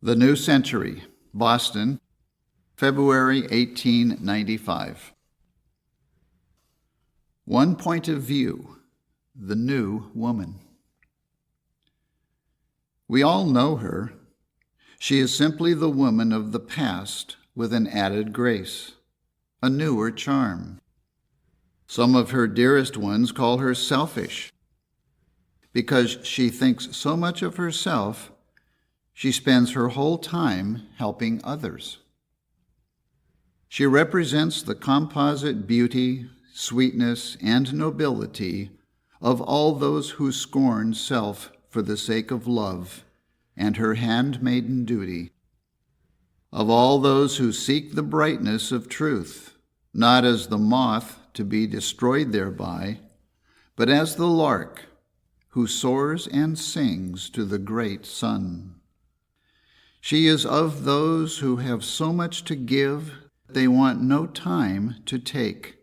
The New Century, Boston, February 1895. One point of view, the new woman. We all know her. She is simply the woman of the past with an added grace, a newer charm. Some of her dearest ones call her selfish. Because she thinks so much of herself, she spends her whole time helping others. She represents the composite beauty, sweetness, and nobility of all those who scorn self for the sake of love and her handmaiden duty, of all those who seek the brightness of truth, not as the moth to be destroyed thereby, but as the lark who soars and sings to the great sun. She is of those who have so much to give they want no time to take,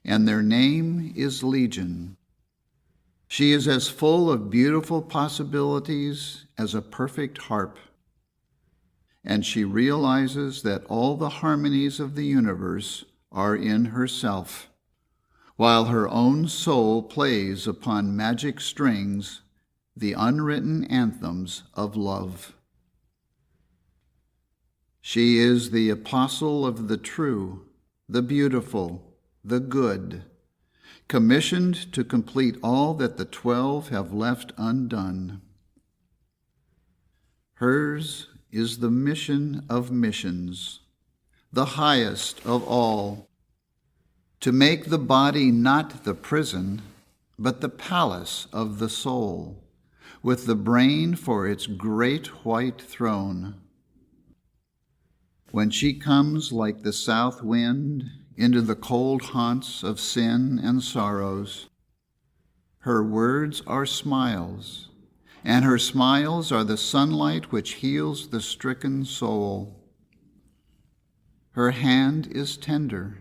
and their name is Legion. She is as full of beautiful possibilities as a perfect harp, and she realizes that all the harmonies of the universe are in herself, while her own soul plays upon magic strings the unwritten anthems of love. She is the apostle of the true, the beautiful, the good, commissioned to complete all that the 12 have left undone. Hers is the mission of missions, the highest of all, to make the body not the prison, but the palace of the soul, with the brain for its great white throne. When she comes like the south wind into the cold haunts of sin and sorrows, her words are smiles, and her smiles are the sunlight which heals the stricken soul. Her hand is tender,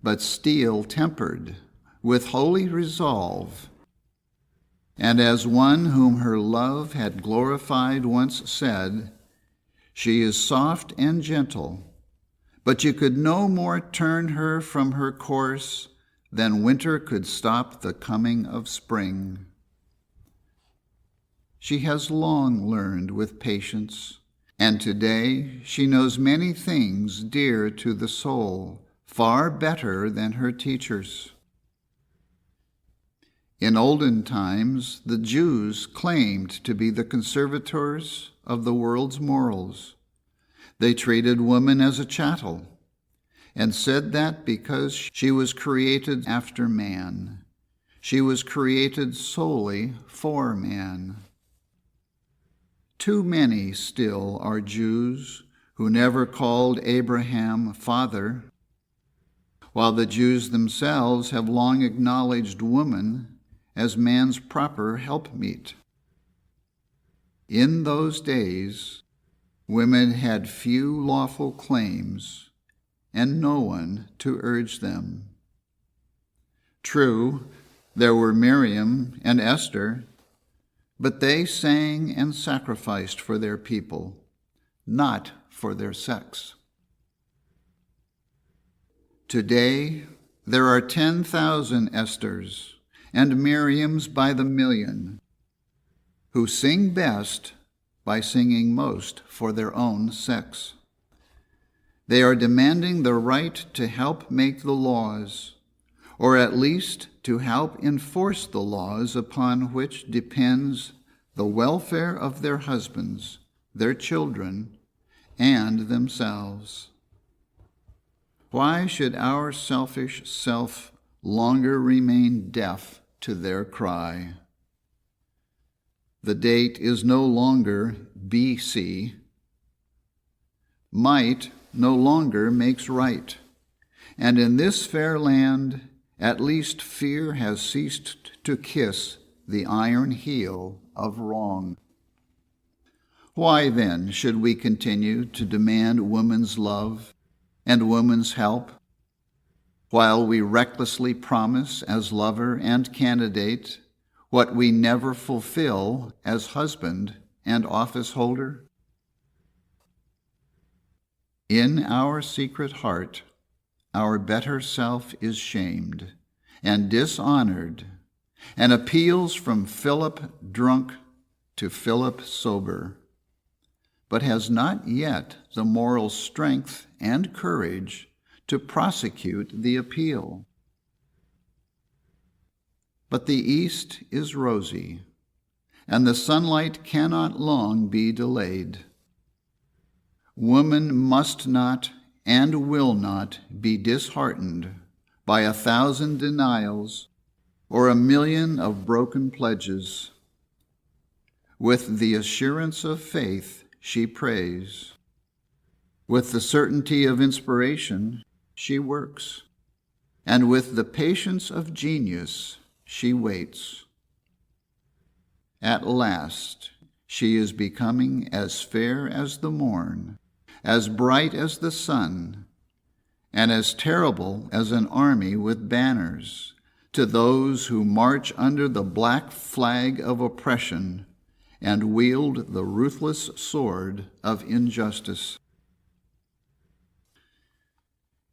but steel tempered with holy resolve, and as one whom her love had glorified once said, she is soft and gentle, but you could no more turn her from her course than winter could stop the coming of spring. She has long learned with patience, and today she knows many things dear to the soul, far better than her teachers. In olden times, the Jews claimed to be the conservators of the world's morals. They treated woman as a chattel and said that because she was created after man, she was created solely for man. Too many still are Jews who never called Abraham father, while the Jews themselves have long acknowledged woman as man's proper helpmeet. In those days, women had few lawful claims and no one to urge them. True, there were Miriam and Esther, but they sang and sacrificed for their people, not for their sex. Today, there are 10,000 Esthers and Miriams by the million, who sing best by singing most for their own sex. They are demanding the right to help make the laws, or at least to help enforce the laws upon which depends the welfare of their husbands, their children, and themselves. Why should our selfish self longer remain deaf to their cry? The date is no longer BC. Might no longer makes right, and in this fair land, at least fear has ceased to kiss the iron heel of wrong. Why then should we continue to demand woman's love and woman's help, while we recklessly promise as lover and candidate what we never fulfill as husband and office holder? In our secret heart, our better self is shamed and dishonored, and appeals from Philip drunk to Philip sober, but has not yet the moral strength and courage to prosecute the appeal. But the east is rosy, and the sunlight cannot long be delayed. Woman must not and will not be disheartened by 1,000 denials or 1,000,000 of broken pledges. With the assurance of faith, she prays. With the certainty of inspiration, she works. And with the patience of genius, she waits. At last, she is becoming as fair as the morn, as bright as the sun, and as terrible as an army with banners to those who march under the black flag of oppression and wield the ruthless sword of injustice.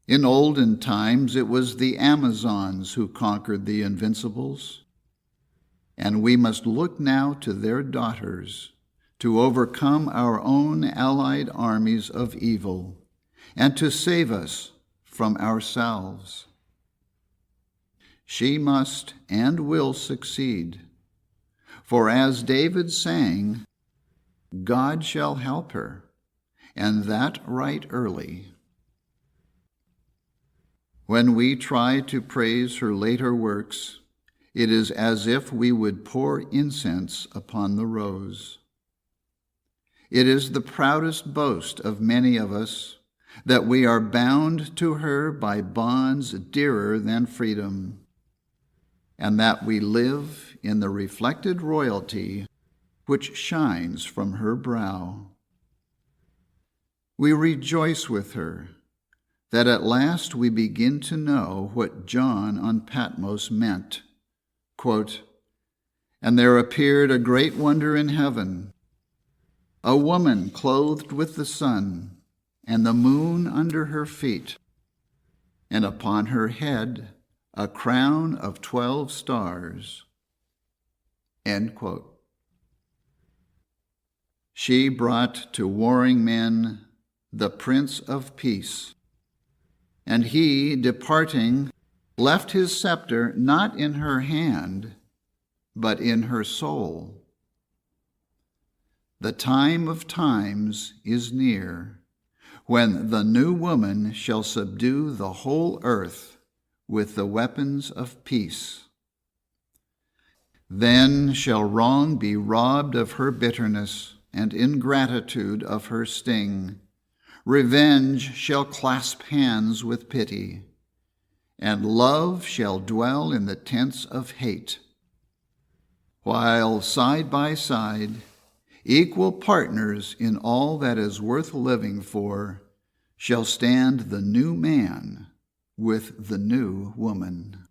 In olden times, it was the Amazons who conquered the invincibles, and we must look now to their daughters to overcome our own allied armies of evil and to save us from ourselves. She must and will succeed, for as David sang, God shall help her, and that right early. When we try to praise her later works, it is as if we would pour incense upon the rose. It is the proudest boast of many of us that we are bound to her by bonds dearer than freedom, and that we live in the reflected royalty which shines from her brow. We rejoice with her that at last we begin to know what John on Patmos meant. Quote, "And there appeared a great wonder in heaven, a woman clothed with the sun, and the moon under her feet, and upon her head a crown of 12 stars." End quote. She brought to warring men the Prince of Peace, and he, departing, left his scepter not in her hand, but in her soul. The time of times is near, when the new woman shall subdue the whole earth with the weapons of peace. Then shall wrong be robbed of her bitterness, and ingratitude of her sting. Revenge shall clasp hands with pity, and love shall dwell in the tents of hate, while side by side, equal partners in all that is worth living for, shall stand the new man with the new woman.